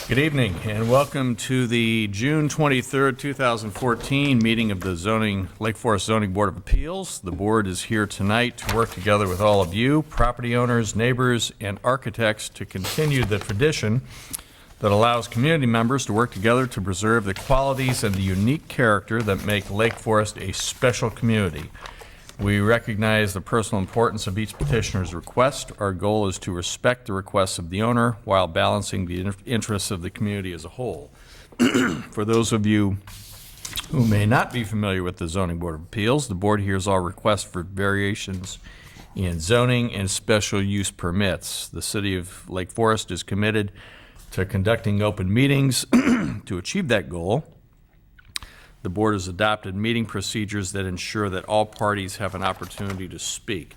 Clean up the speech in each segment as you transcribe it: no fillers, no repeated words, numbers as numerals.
Good evening, and welcome to the June 23rd, 2014 meeting of the Lake Forest Zoning Board of Appeals. The board is here tonight to work together with all of you, property owners, neighbors, and architects to continue the tradition that allows community members to work together to preserve the qualities and the unique character that make Lake Forest a special community. We recognize the personal importance of each petitioner's request. Our goal is to respect the requests of the owner while balancing the interests of the community as a whole. For those of you who may not be familiar with the Zoning Board of Appeals, the board hears all requests for variations in zoning and special use permits. The City of Lake Forest is committed to conducting open meetings to achieve that goal. The board has adopted meeting procedures that ensure that all parties have an opportunity to speak.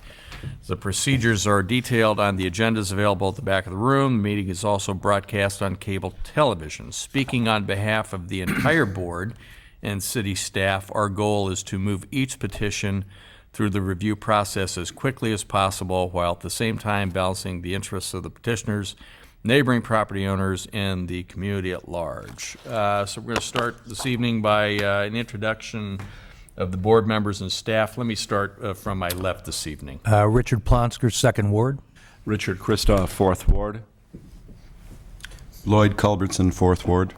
The procedures are detailed on the agendas available at the back of the room. The meeting is also broadcast on cable television. Speaking on behalf of the entire board and city staff, our goal is to move each petition through the review process as quickly as possible, while at the same time balancing the interests of the petitioners, neighboring property owners, and the community at large. So we're going to start this evening by an introduction of the board members and staff. Let me start from my left this evening. Richard Plonsker, 2nd Ward. Richard Christoff, 4th Ward. Lloyd Culbertson, 4th Ward.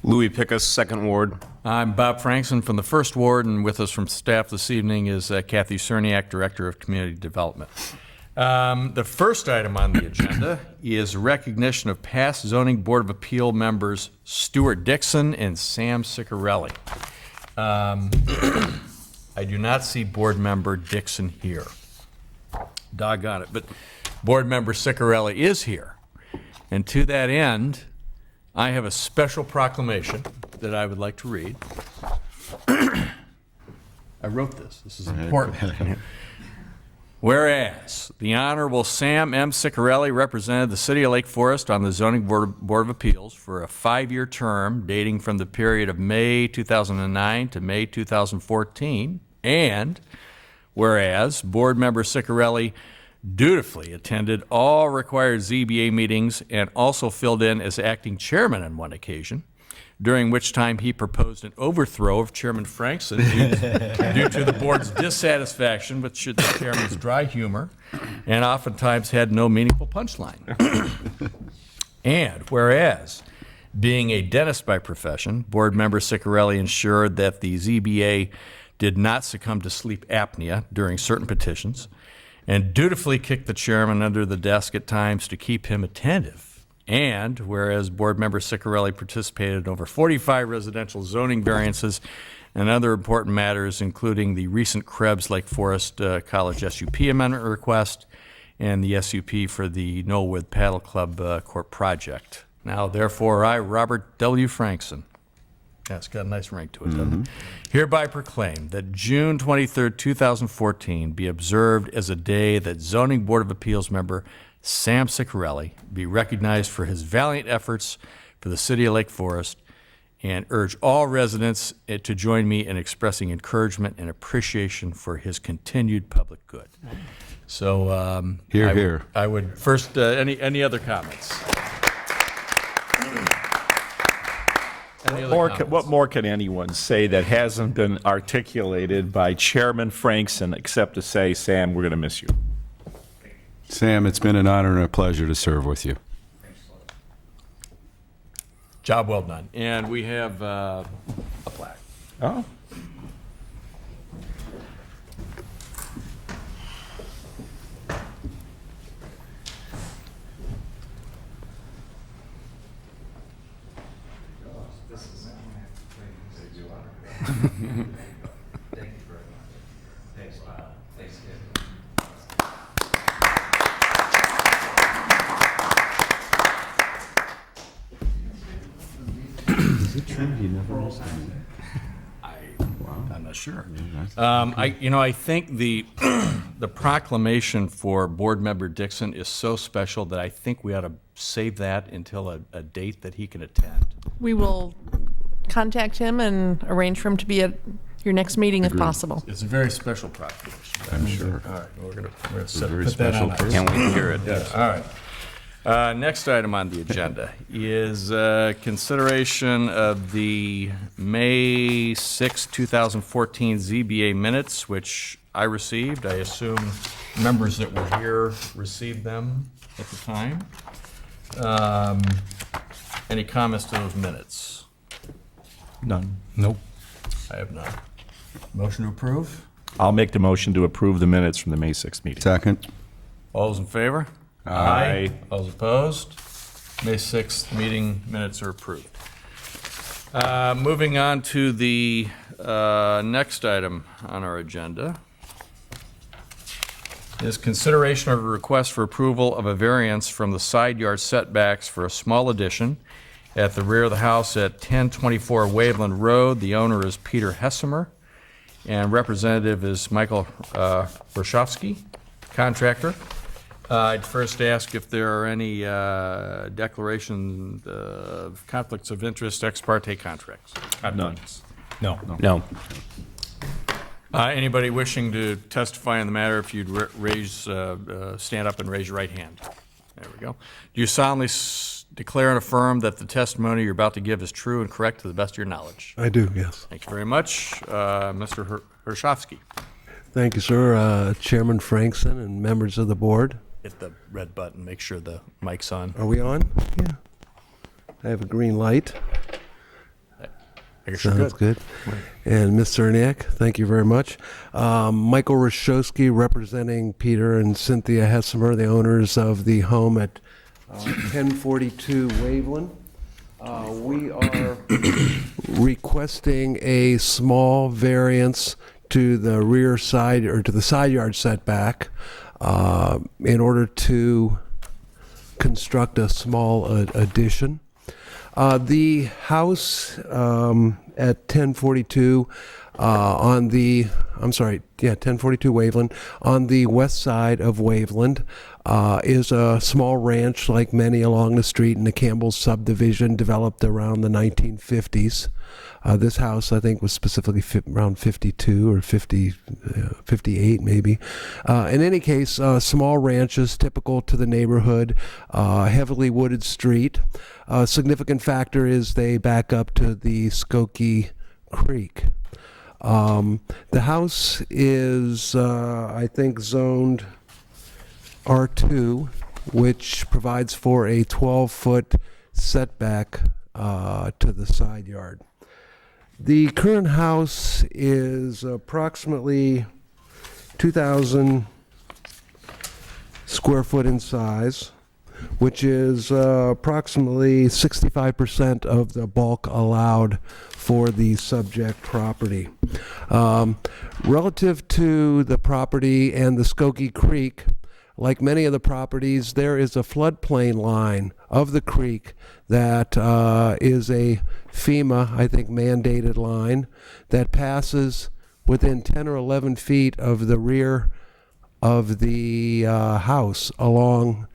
Louis Pickus, 2nd Ward. I'm Bob Franksen from the 1st Ward, and with us from staff this evening is Kathy Cerniak, Director of Community Development. The first item on the agenda is recognition of past Zoning Board of Appeal members Stewart Dixon and Sam Ciccarelli. I do not see board member Dixon here. Doggone it. But board member Ciccarelli is here. And to that end, I have a special proclamation that I would like to read. I wrote this. This is important. Whereas the Honorable Sam M. Ciccarelli represented the City of Lake Forest on the Zoning Board of Appeals for a 5-year term dating from the period of May 2009 to May 2014, and whereas Board Member Ciccarelli dutifully attended all required ZBA meetings and also filled in as acting chairman on one occasion, during which time he proposed an overthrow of Chairman Franksen due to the board's dissatisfaction with the chairman's dry humor and oftentimes had no meaningful punchline. And whereas, being a dentist by profession, board member Ciccarelli ensured that the ZBA did not succumb to sleep apnea during certain petitions and dutifully kicked the chairman under the desk at times to keep him attentive. And whereas board member Ciccarelli participated in over 45 residential zoning variances and other important matters, including the recent Krebs Lake Forest College SUP amendment request and the SUP for the Knollwood Paddle Club Court project. Now, therefore, I, Robert W. Franksen, it's got a nice ring to it, doesn't it? Hereby proclaim that June 23rd, 2014 be observed as a day that Zoning Board of Appeals member Sam Ciccarelli be recognized for his valiant efforts for the City of Lake Forest, and urge all residents to join me in expressing encouragement and appreciation for his continued public good. So, Here. I would first, any other comments? What more can anyone say that hasn't been articulated by Chairman Franksen except to say, Sam, we're going to miss you. Sam, it's been an honor and a pleasure to serve with you. Job well done. And we have a plaque. Oh. I'm not sure. I think the the proclamation for board member Dixon is so special that I think we ought to save that until a date that he can attend. We will contact him and arrange for him to be at your next meeting if possible. It's a very special proclamation. I'm sure. All right, we're gonna It's a very put that special on ice. person. Can't wait to hear it. Yeah, all right. Next item on the agenda is consideration of the May 6, 2014 ZBA minutes, which I received. I assume members that were here received them at the time. Any comments to those minutes? None. Nope. I have none. Motion to approve? I'll make the motion to approve the minutes from the May 6th meeting. Second. All those in favor? Aye. All those opposed? May 6th meeting minutes are approved. Moving on to the next item on our agenda is consideration of a request for approval of a variance from the side yard setbacks for a small addition at the rear of the house at 1024 Waveland Road. The owner is Peter Hessemer, and representative is Michael Hrusovsky, contractor. I'd first ask if there are any declarations of conflicts of interest, ex parte contracts. Conflicts. No. No. Anybody wishing to testify on the matter, if you'd stand up and raise your right hand. There we go. Do you solemnly declare and affirm that the testimony you're about to give is true and correct to the best of your knowledge? I do, yes. Thank you very much. Mr. Hrusovsky. Thank you, sir. Chairman Franksen and members of the board. Hit the red button, make sure the mic's on. Are we on? Yeah. I have a green light. I guess you're Sounds good. And Ms. Cerniak, thank you very much. Michael Hrusovsky, representing Peter and Cynthia Hessemer, the owners of the home at 1042 Waveland. We are requesting a small variance to the rear side, or to the side yard setback, in order to construct a small addition. The house at 1042 1042 Waveland, on the west side of Waveland, is a small ranch like many along the street in the Campbell's subdivision, developed around the 1950s. This house, I think, was specifically around 52 or 58 maybe. In any case, small ranches, typical to the neighborhood, heavily wooded street. A significant factor is they back up to the Skokie Creek. The house is, I think, zoned R2, which provides for a 12-foot setback to the side yard. The current house is approximately 2,000 square foot in size, which is approximately 65% of the bulk allowed for the subject property. Relative to the property and the Skokie Creek, like many of the properties, there is a floodplain line of the creek that is a FEMA, I think, mandated line that passes within 10 or 11 feet of the rear of the house along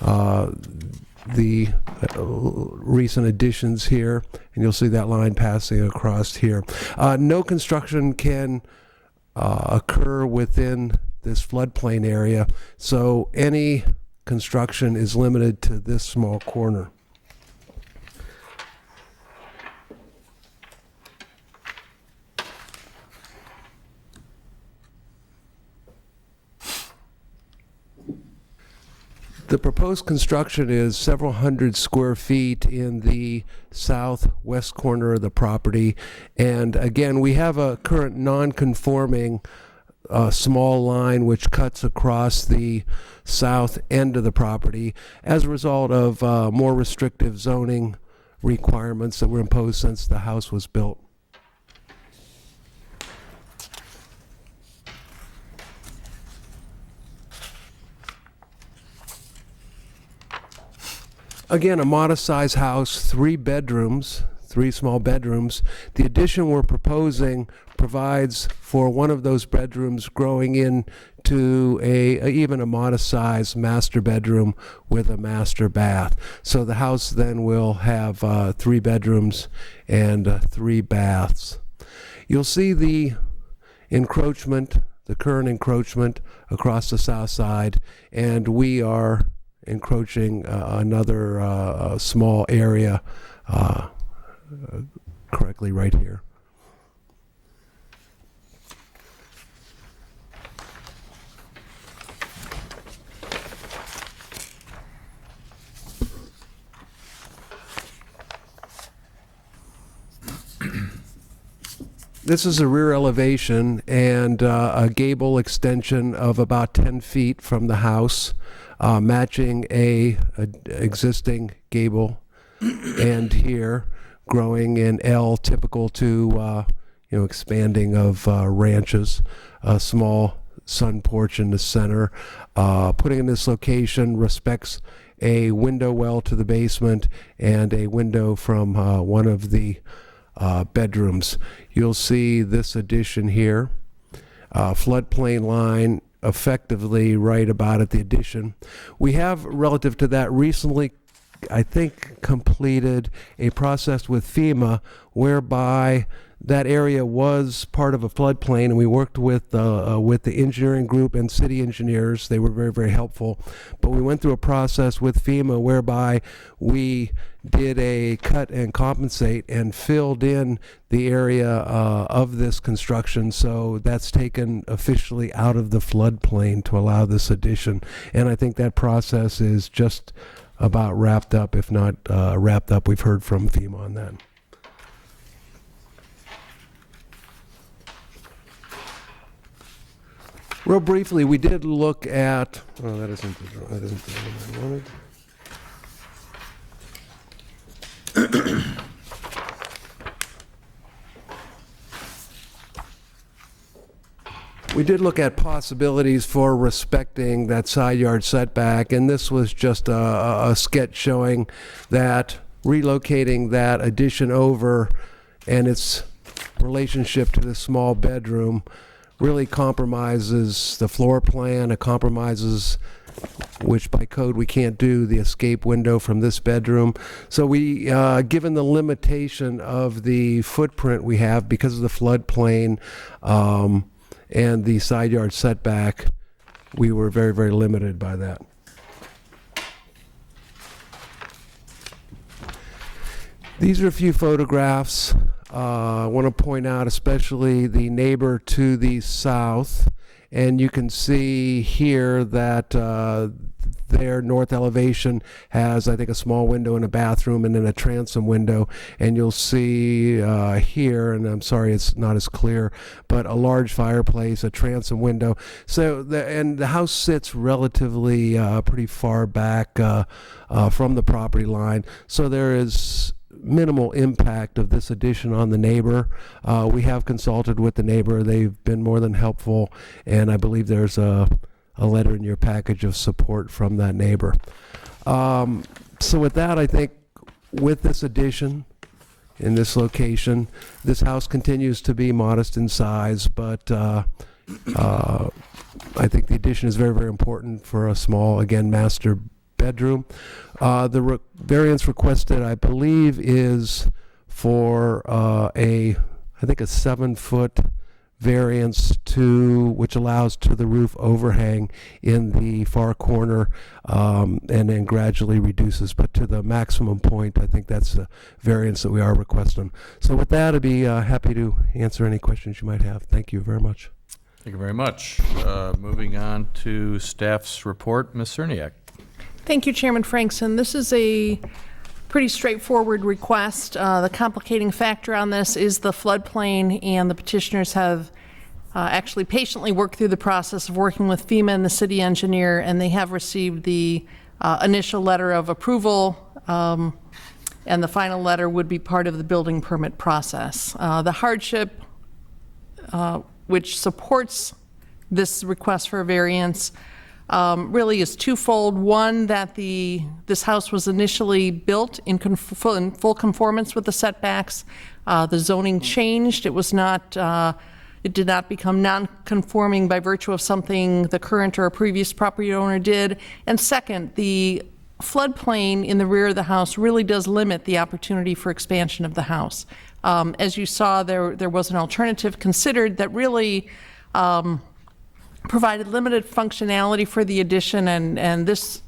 the recent additions here, and you'll see that line passing across here. No construction can occur within this floodplain area, so any construction is limited to this small corner. The proposed construction is several hundred square feet in the southwest corner of the property. And again, we have a current non-conforming small line which cuts across the south end of the property as a result of more restrictive zoning requirements that were imposed since the house was built. Again, a modest-sized house, 3 bedrooms, 3 small bedrooms. The addition we're proposing provides for one of those bedrooms growing into even a modest-sized master bedroom with a master bath. So the house then will have 3 bedrooms and 3 baths. You'll see the encroachment, the current encroachment across the south side, and we are encroaching another small area correctly right here. This is a rear elevation and a gable extension of about 10 feet from the house, matching a existing gable end here, growing in L, typical to expanding of ranches. A small sun porch in the center. Putting in this location respects a window well to the basement and a window from one of the bedrooms. You'll see this addition here, floodplain line effectively right about at the addition. We have, relative to that, recently, I think, completed a process with FEMA whereby that area was part of a floodplain, and we worked with the engineering group and city engineers. They were very, very helpful. But we went through a process with FEMA whereby we did a cut and compensate and filled in the area of this construction. So that's taken officially out of the floodplain to allow this addition. And I think that process is just about wrapped up, if not wrapped up. We've heard from FEMA on that. Real briefly, we did look at, oh, that isn't the one I wanted. We did look at possibilities for respecting that side yard setback, and this was just a sketch showing that relocating that addition over and its relationship to the small bedroom really compromises the floor plan. It compromises, which by code we can't do, the escape window from this bedroom. So we, given the limitation of the footprint we have because of the floodplain and the side yard setback, we were very, very limited by that. These are a few photographs. I want to point out especially the neighbor to the south, and you can see here that their north elevation has, I think, a small window and a bathroom and then a transom window, and you'll see here, and I'm sorry it's not as clear, but a large fireplace, a transom window. So the house sits relatively pretty far back from the property line, so there is minimal impact of this addition on the neighbor. We have consulted with the neighbor. They've been more than helpful, and I believe there's a letter in your package of support from that neighbor. So with that, I think with this addition in this location, this house continues to be modest in size, but I think the addition is very, very important for a small, again, master bedroom. The variance requested, I believe, is for I think a 7-foot variance which allows to the roof overhang in the far corner, and then gradually reduces, but to the maximum point. I think that's the variance that we are requesting. So with that, I'd be happy to answer any questions you might have. Thank you very much. Thank you very much. Moving on to staff's report, Ms. Cerniak. Thank you, Chairman Franksen. This is a pretty straightforward request. The complicating factor on this is the floodplain, and the petitioners have actually patiently worked through the process of working with FEMA and the city engineer, and they have received the initial letter of approval, and the final letter would be part of the building permit process. The hardship which supports this request for a variance really is twofold. One, that this house was initially built in full conformance with the setbacks. The zoning changed. It was not. It did not become non-conforming by virtue of something the current or a previous property owner did. And second, the floodplain in the rear of the house really does limit the opportunity for expansion of the house. As you saw, there was an alternative considered that really provided limited functionality for the addition, and this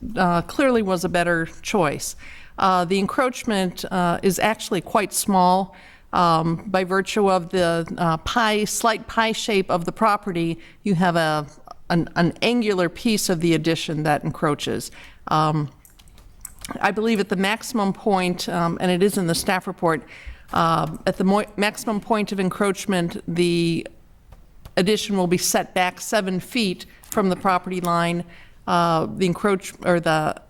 clearly was a better choice. The encroachment is actually quite small. By virtue of the slight pie shape of the property, you have an angular piece of the addition that encroaches. I believe at the maximum point, and it is in the staff report, at the maximum point of encroachment, the addition will be set back 7 feet from the property line. The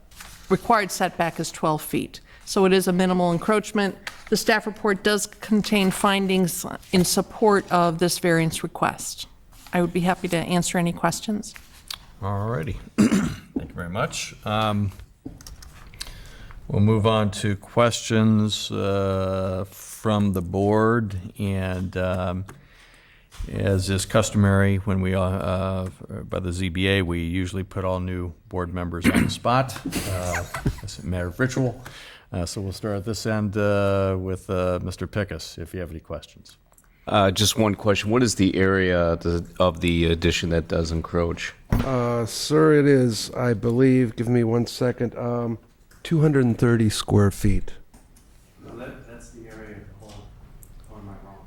required setback is 12 feet. So it is a minimal encroachment. The staff report does contain findings in support of this variance request. I would be happy to answer any questions. All righty. Thank you very much. We'll move on to questions from the board, and as is customary when we, by the ZBA, we usually put all new board members on the spot. It's a matter of ritual. So we'll start at this end with Mr. Pickus, if you have any questions. Just one question. What is the area of the addition that does encroach? Sir, it is, I believe, give me 1 second, 230 square feet. No, that's the area, or am I wrong?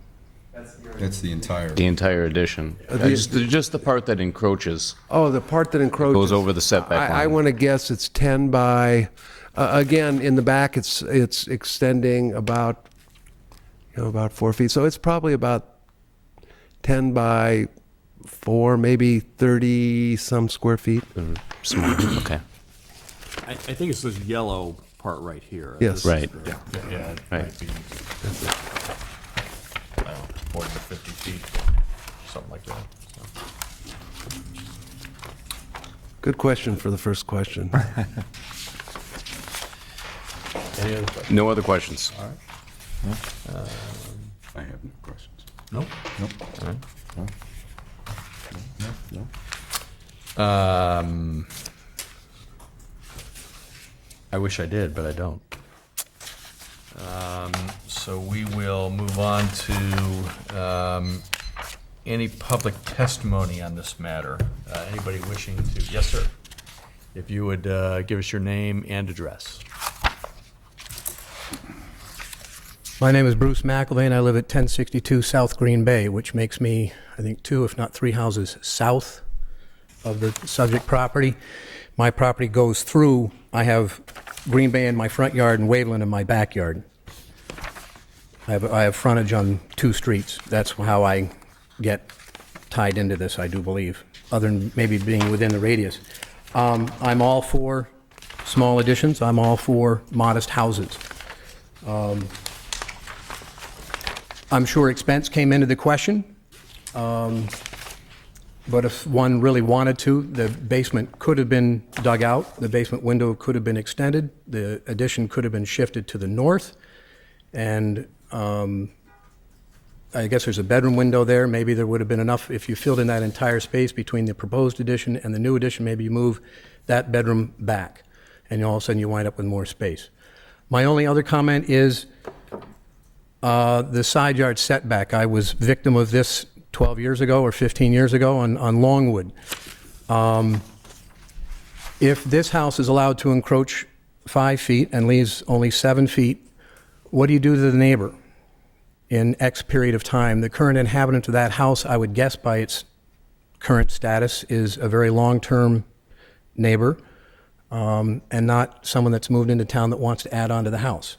That's the area. That's the entire. The entire addition? Just the part that encroaches. Oh, the part that encroaches. Goes over the setback line. I want to guess it's 10 by, again, in the back, it's extending about 4 feet. So it's probably about 10 by 4, maybe 30 some square feet. Small. Okay. I think it's this yellow part right here. Yes. Right. Yeah, it Right. might be, I don't know, 40 to 50 feet, something like that. So. Good question for the first question. Any other questions? No other questions. I have no questions. Nope. Nope. I wish I did, but I don't. So we will move on to any public testimony on this matter. Anybody wishing to? Yes, sir. If you would give us your name and address. My name is Bruce McElvain. I live at 1062 South Green Bay, which makes me, I think, 2, if not 3 houses south of the subject property. My property goes through, I have Green Bay in my front yard and Waveland in my backyard. I have frontage on 2 streets. That's how I get tied into this, I do believe, other than maybe being within the radius. I'm all for small additions. I'm all for modest houses. I'm sure expense came into the question, but if one really wanted to, the basement could have been dug out, the basement window could have been extended, the addition could have been shifted to the north, and I guess there's a bedroom window there. Maybe there would have been enough if you filled in that entire space between the proposed addition and the new addition. Maybe you move that bedroom back, and all of a sudden you wind up with more space. My only other comment is the side yard setback. I was victim of this 12 years ago or 15 years ago on Longwood. If this house is allowed to encroach 5 feet and leaves only 7 feet, what do you do to the neighbor in X period of time? The current inhabitant of that house, I would guess by its current status, is a very long-term neighbor and not someone that's moved into town that wants to add on to the house.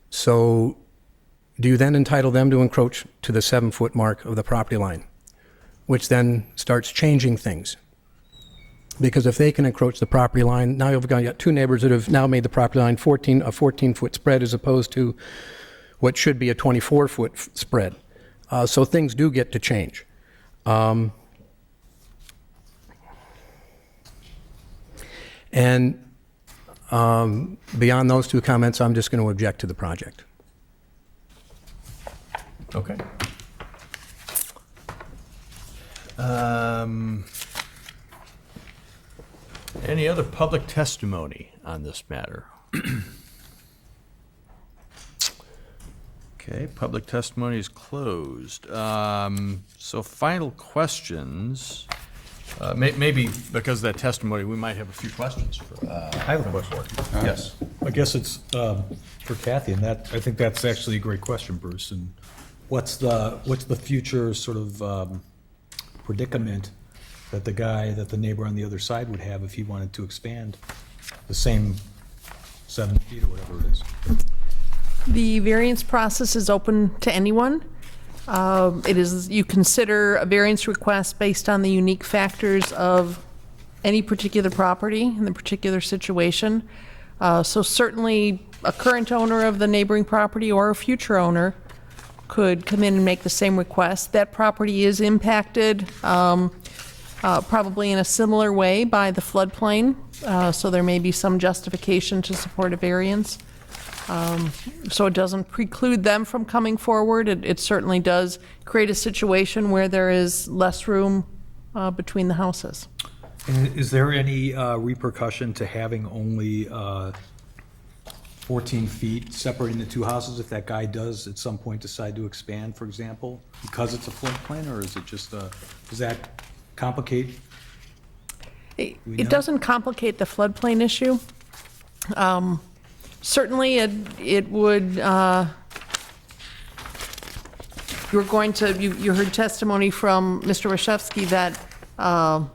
So do you then entitle them to encroach to the 7-foot mark of the property line, which then starts changing things? Because if they can encroach the property line, now you've got 2 neighbors that have now made the property line a 14-foot spread as opposed to what should be a 24-foot spread. So things do get to change. And beyond those 2 comments, I'm just going to object to the project. Okay. Any other public testimony on this matter? Okay, public testimony is closed. So final questions. Maybe because of that testimony, we might have a few questions. I have a question. Yes. I guess it's for Kathy, and that, I think that's actually a great question, Bruce. And what's the future sort of predicament that the neighbor on the other side would have if he wanted to expand the same 7 feet or whatever it is? The variance process is open to anyone. You consider a variance request based on the unique factors of any particular property in the particular situation. So certainly, a current owner of the neighboring property or a future owner could come in and make the same request. That property is impacted probably in a similar way by the floodplain, so there may be some justification to support a variance. So it doesn't preclude them from coming forward. It certainly does create a situation where there is less room between the houses. And is there any repercussion to having only 14 feet separating the two houses if that guy does at some point decide to expand, for example, because it's a floodplain, or is it just does that complicate? It doesn't complicate the floodplain issue. Certainly, it would. You heard testimony from Mr. Hrusovsky that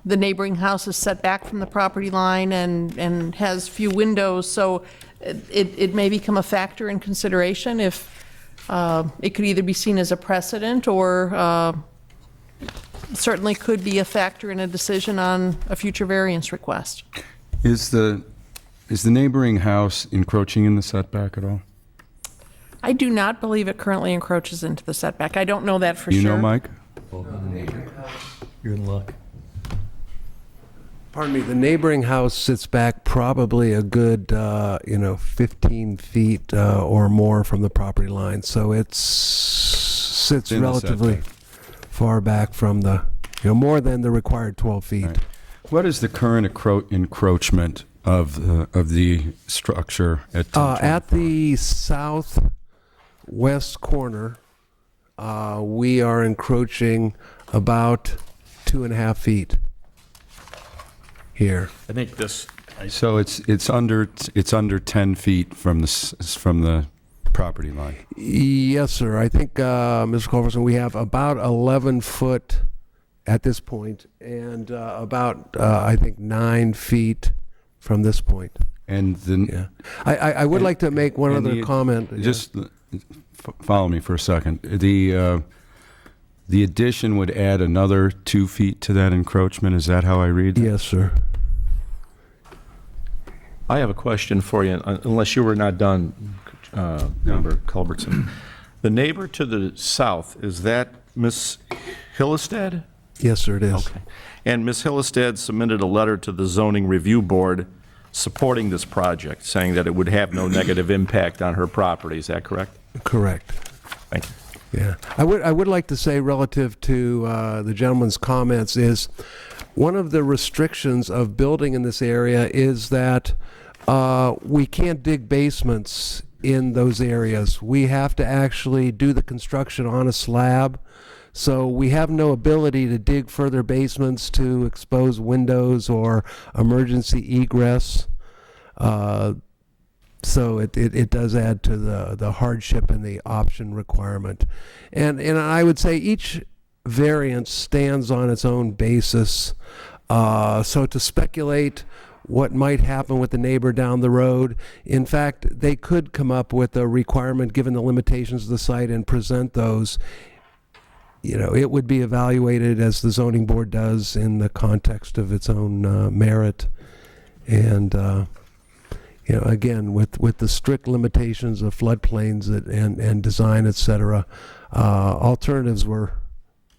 the neighboring house is set back from the property line and has few windows, so it may become a factor in consideration if it could either be seen as a precedent or certainly could be a factor in a decision on a future variance request. Is the neighboring house encroaching in the setback at all? I do not believe it currently encroaches into the setback. I don't know that for You sure. know, Mike? You're in luck. Pardon me, the neighboring house sits back probably a good, 15 feet or more from the property line. So it sits in the relatively setback. far back from the, more than the required 12 feet. Right. What is the current encroachment of the structure at 1024? At the southwest corner, we are encroaching about 2.5 feet here. I think this, So it's under 10 feet from the property line. Yes, sir. I think, Mr. Culbertson, we have about 11 foot at this point, and about, I think, 9 feet from this point. And Yeah. I would like to make one and other the- comment. Just follow me for a second. The addition would add another 2 feet to that encroachment. Is that how I read that? Yes, sir. I have a question for you, unless you were not done, Member Culbertson. The neighbor to the south, is that Miss Hillestead? Yes, sir, it is. Okay. And Ms. Hillestead submitted a letter to the Zoning Review Board supporting this project, saying that it would have no negative impact on her property. Is that correct? Correct. Thank you. Yeah, I would like to say relative to the gentleman's comments is one of the restrictions of building in this area is that we can't dig basements in those areas. We have to actually do the construction on a slab. So we have no ability to dig further basements to expose windows or emergency egress. So it does add to the hardship and the option requirement. And I would say each variance stands on its own basis. So to speculate what might happen with the neighbor down the road, in fact, they could come up with a requirement given the limitations of the site and present those. It would be evaluated as the zoning board does in the context of its own merit. And again, with the strict limitations of floodplains and design, et cetera, alternatives were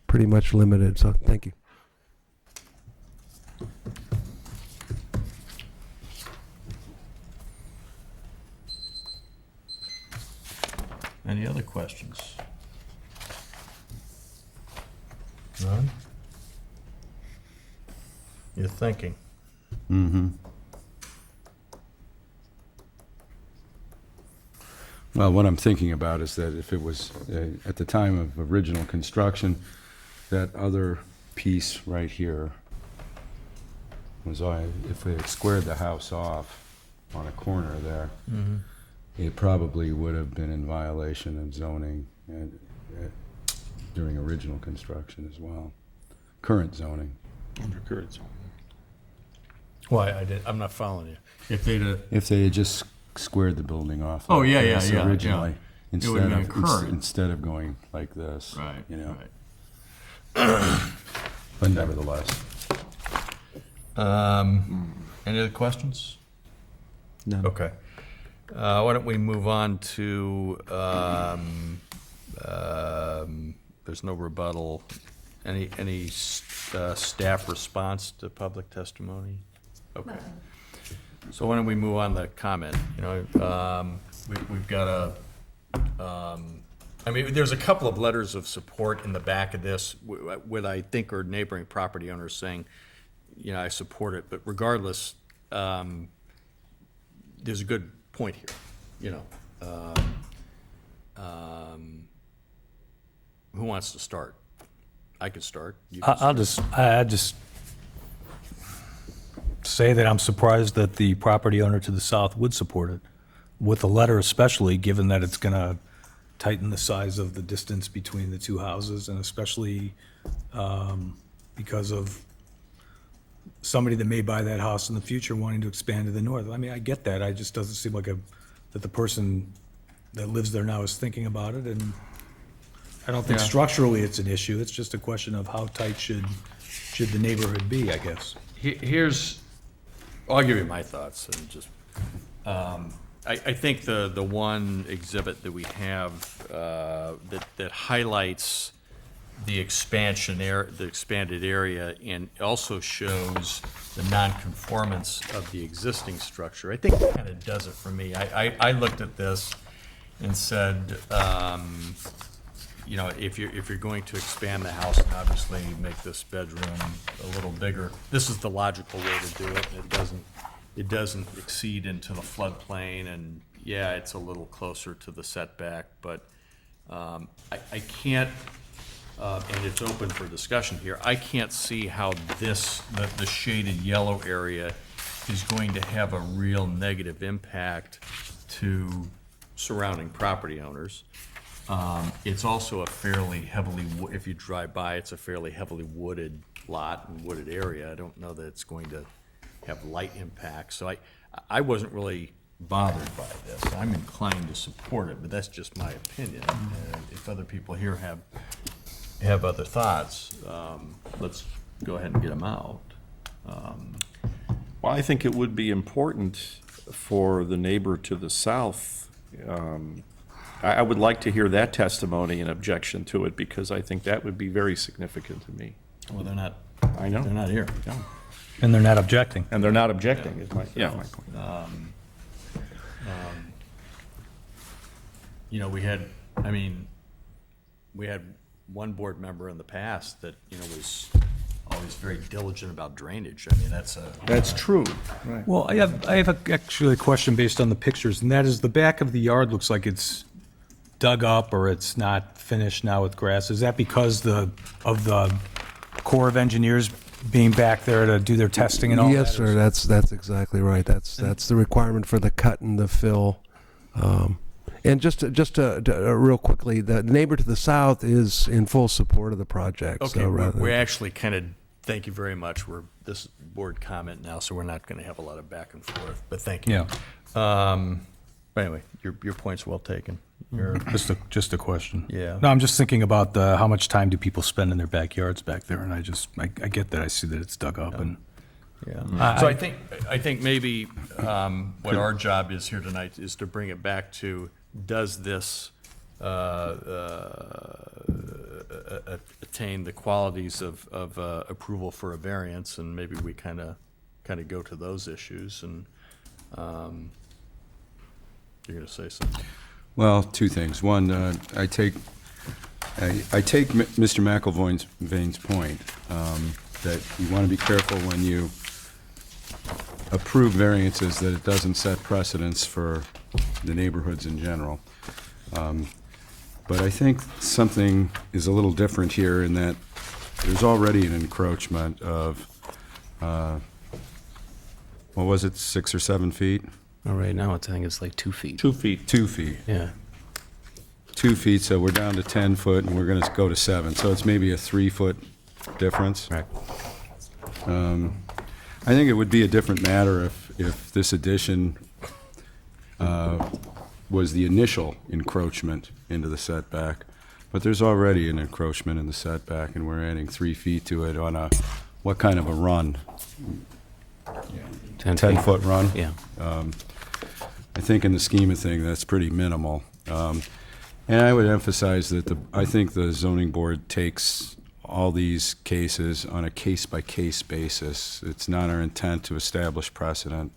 pretty much limited. So thank you. any other questions? None? You're thinking. Mm-hmm. Well, what I'm thinking about is that if it was at the time of original construction, that other piece right here was if they had squared the house off on a corner there, it probably would have been in violation of zoning and, during original construction as well. Current zoning. Under current zone. Why, I'm not following you. If If they had just squared the building off. Oh, like yeah, this yeah. Originally, It would have been current. instead of going like this. Right, You know, right. but nevertheless. Any other questions? None. Okay. Why don't we move on to, there's no rebuttal. Any staff response to public testimony? Okay. So why don't we move on to comment? You know, we've got I mean, there's a couple of letters of support in the back of this, what I think are neighboring property owners saying, you know, I support it, but regardless, there's a good point here, you know. Who wants to start? I could start. You can I'll just say that I'm surprised that the property owner to the south would support it, with the letter especially, given that it's going to tighten the size of the distance between the two houses, and especially because of somebody that may buy that house in the future wanting to expand to the north. I mean, I get that. It just doesn't seem like that the person that lives there now is thinking about it, and I don't think Yeah. structurally it's an issue. It's just a question of how tight should the neighborhood be, I guess. I'll give you my thoughts and just, I think the one exhibit that we have that highlights the expanded area and also shows the nonconformance of the existing structure, I think kind of does it for me. I looked at this and said, you know, if you're going to expand the house and obviously make this bedroom a little bigger, this is the logical way to do it. It doesn't exceed into the floodplain, and yeah, it's a little closer to the setback, but I can't, and it's open for discussion here, I can't see how the shaded yellow area is going to have a real negative impact to surrounding property owners. It's also a fairly heavily, if you drive by, it's a fairly heavily wooded lot and wooded area. I don't know that it's going to have light impact. So I wasn't really bothered by this. I'm inclined to support it, but that's just my opinion. If other people here have other thoughts, let's go ahead and get them out. Well, I think it would be important for the neighbor to the south. I would like to hear that testimony and objection to it, because I think that would be very significant to me. Well, they're not. I know. They're not here. Yeah. And they're not objecting. And they're not objecting, is my point. You know, we had one board member in the past that, you know, was always very diligent about drainage. I mean, That's true. Right. Well, I have actually a question based on the pictures, and that is the back of the yard looks like it's dug up or it's not finished now with grass. Is that because of the Corps of Engineers being back there to do their testing and all that? Yes, sir. That's exactly right. That's the requirement for the cut and the fill. And just real quickly, the neighbor to the south is in full support of the project. okay. So We're actually kind of, thank you very much. We're this board comment now, so we're not going to have a lot of back and forth. But thank you. Yeah. But anyway, your point's well taken. Just a question. Yeah. No, I'm just thinking about how much time do people spend in their backyards back there, and I get that. I see that it's dug up, and Yeah. So I think maybe what our job is here tonight is to bring it back to, does this attain the qualities of approval for a variance? And maybe we kind of go to those issues. And you're going to say something. Well, two things. One, I take Mr. McIlvain's point that you want to be careful when you approve variances that it doesn't set precedents for the neighborhoods in general. But I think something is a little different here in that there's already an encroachment of what was it, 6 or 7 feet? All right, now I think it's like 2 feet. 2 feet. 2 feet. Yeah. 2 feet, so we're down to 10 foot, and we're going to go to 7. So it's maybe a 3-foot difference. Right. I think it would be a different matter if this addition was the initial encroachment into the setback. But there's already an encroachment in the setback, and we're adding 3 feet to it on what kind of a run? 10 10-foot run? Yeah. I think in the scheme of things, that's pretty minimal. And I would emphasize that I think the zoning board takes all these cases on a case-by-case basis. It's not our intent to establish precedent.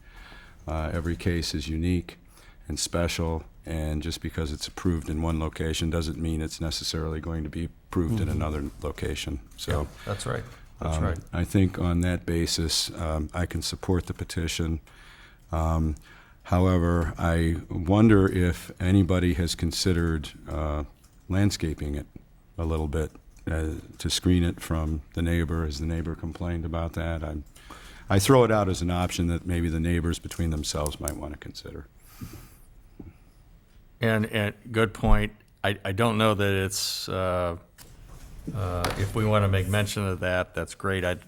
Every case is unique and special, and just because it's approved in one location doesn't mean it's necessarily going to be approved in another location. So That's right. That's right. I think on that basis, I can support the petition. However, I wonder if anybody has considered landscaping it a little bit to screen it from the neighbor, as the neighbor complained about that. I throw it out as an option that maybe the neighbors between themselves might want to consider. And good point. I don't know that it's, if we want to make mention of that, that's great. I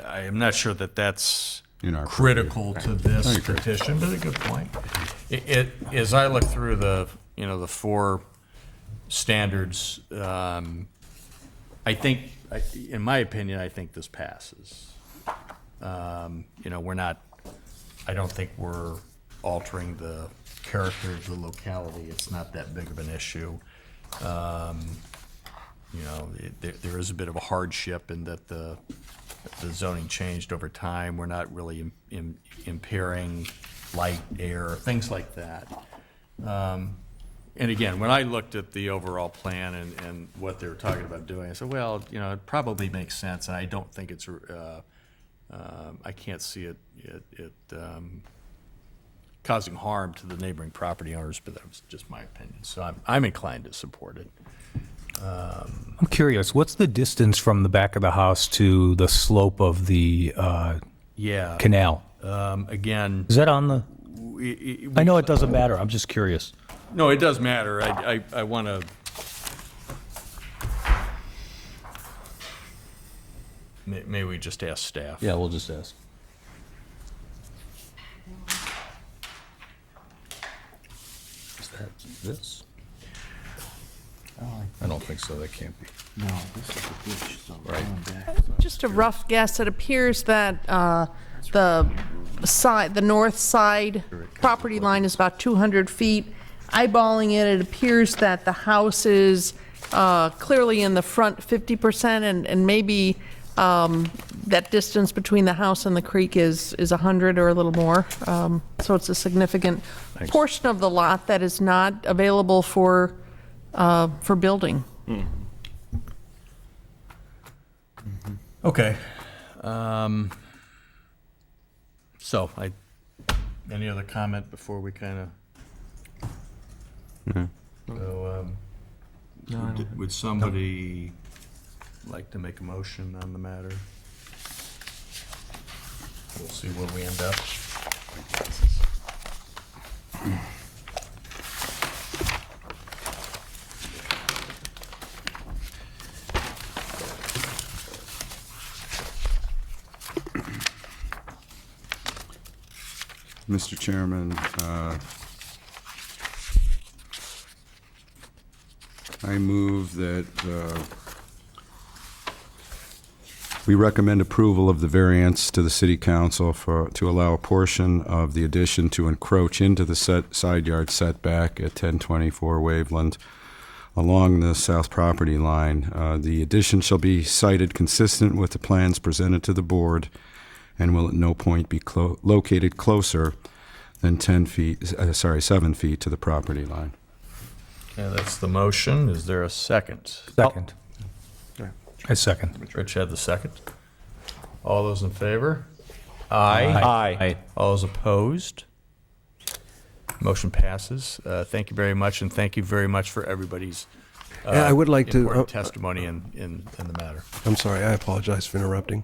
am not sure that that's In our critical to I this agree. petition, but a good point. As I look through the 4 standards, I think, in my opinion, I think this passes. We're not, I don't think we're altering the character of the locality. It's not that big of an issue. There is a bit of a hardship in that the zoning changed over time. We're not really impairing light, air, things like that. And again, when I looked at the overall plan and what they were talking about doing, I said, well, it probably makes sense, and I don't think it's, I can't see it causing harm to the neighboring property owners, but that was just my opinion. So I'm inclined to support it. I'm curious, what's the distance from the back of the house to the slope of the Yeah. canal? Again, Is that on the, I know it doesn't matter, I'm just curious. no, it does matter. I want to. May we just ask staff? Yeah, we'll just ask. Is that this? I don't think so, that can't be. No, this is a ditch, so Right. Just a rough guess, it appears that the north side property line is about 200 feet. Eyeballing it, it appears that the house is clearly in the front 50%, and maybe that distance between the house and the creek is 100 or a little more. So it's a significant portion of the lot that is not available for building. Okay. So, any other comment before we kind of? So, would somebody like to make a motion on the matter? We'll see where we end up. Mr. Chairman, I move that we recommend approval of the variance to the City Council to allow a portion of the addition to encroach into the side yard setback at 1024 Waveland along the south property line. The addition shall be sited consistent with the plans presented to the board and will at no point be located closer than 7 feet to the property line. Okay, that's the motion. Is there a second? Second. I second. Rich had the second. All those in favor? Aye. Aye. All those opposed? Motion passes. Thank you very much, and thank you very much for everybody's I would like to, important testimony in the matter. I'm sorry, I apologize for interrupting.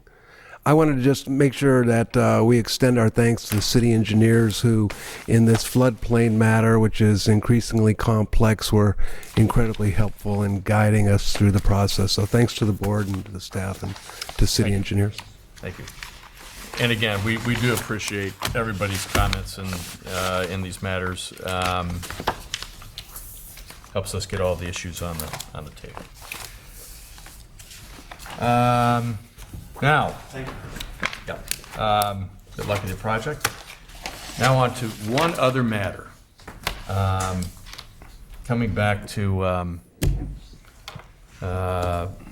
I wanted to just make sure that we extend our thanks to the city engineers who, in this floodplain matter, which is increasingly complex, were incredibly helpful in guiding us through the process. So thanks to the board and to the staff and to city engineers. Thank you. And again, we do appreciate everybody's comments in these matters. Helps us get all the issues on the table. Now, good luck with your project. Now on to one other matter. Coming back to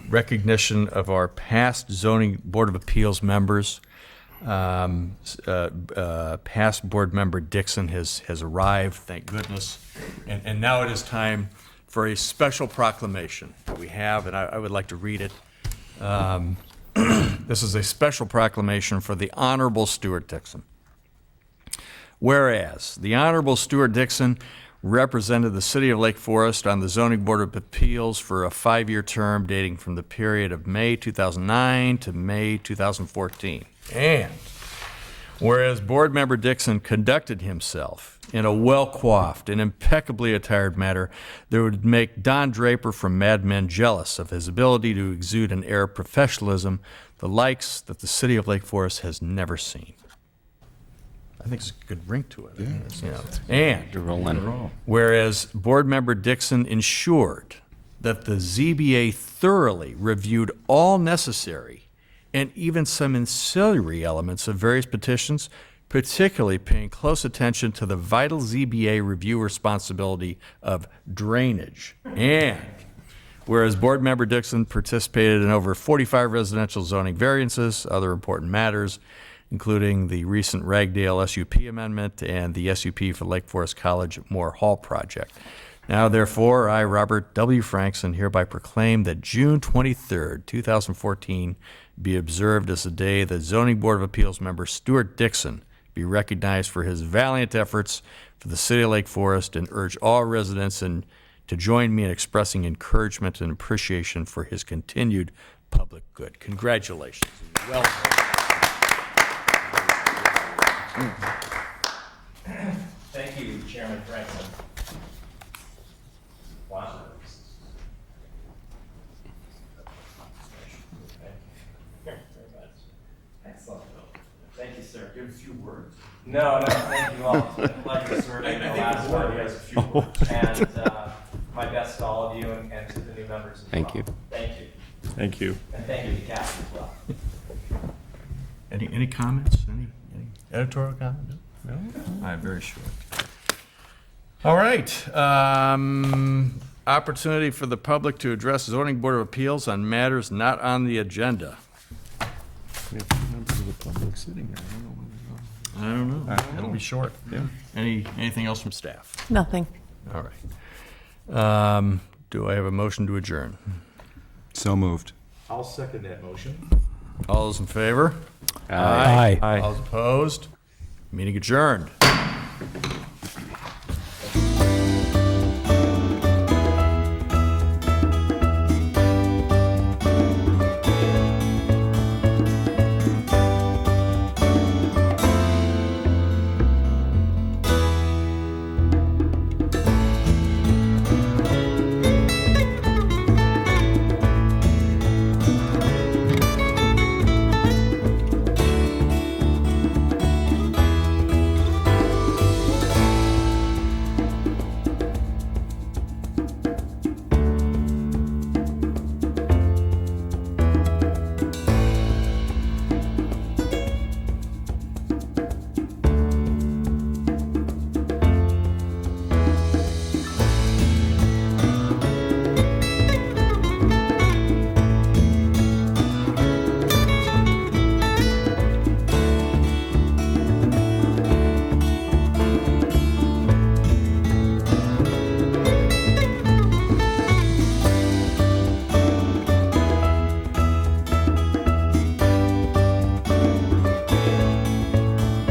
recognition of our past zoning board of appeals members. Past board member Dixon has arrived, thank goodness. And now it is time for a special proclamation that we have, and I would like to read it. This is a special proclamation for the Honorable Stewart Dixon. Whereas the Honorable Stewart Dixon represented the city of Lake Forest on the Zoning Board of Appeals for a 5-year term dating from the period of May 2009 to May 2014. And whereas Board Member Dixon conducted himself in a well-coiffed and impeccably attired manner that would make Don Draper from Mad Men jealous of his ability to exude an air of professionalism, the likes that the city of Lake Forest has never seen. I think it's a good ring to it. And whereas Board Member Dixon ensured that the ZBA thoroughly reviewed all necessary and even some ancillary elements of various petitions, particularly paying close attention to the vital ZBA review responsibility of drainage. And whereas Board Member Dixon participated in over 45 residential zoning variances, other important matters, including the recent Ragdale SUP amendment and the SUP for Lake Forest College Moore Hall project. Now, therefore, I, Robert W. Franksen, hereby proclaim that June 23rd, 2014, be observed as the day that Zoning Board of Appeals member Stewart Dixon be recognized for his valiant efforts for the city of Lake Forest, and urge all residents to join me in expressing encouragement and appreciation for his continued public good. Congratulations. Welcome. Thank you, Chairman Franksen. Wow. Very much. Excellent. Thank you, sir. Give a few words. No, thank you all. It's been a pleasure serving the last 5 years. And my best to all of you and to the new members as well. Thank you. Thank you. Thank you. And thank you to Kathy as well. Any comments? Any editorial comments? No? I'm very short. All right. Opportunity for the public to address Zoning Board of Appeals on matters not on the agenda. We have members of the public sitting there. I don't know. It'll be short. Yeah. Anything else from staff? Nothing. All right. Do I have a motion to adjourn? So moved. I'll second that motion. All those in favor? Aye. All those opposed? Meeting adjourned.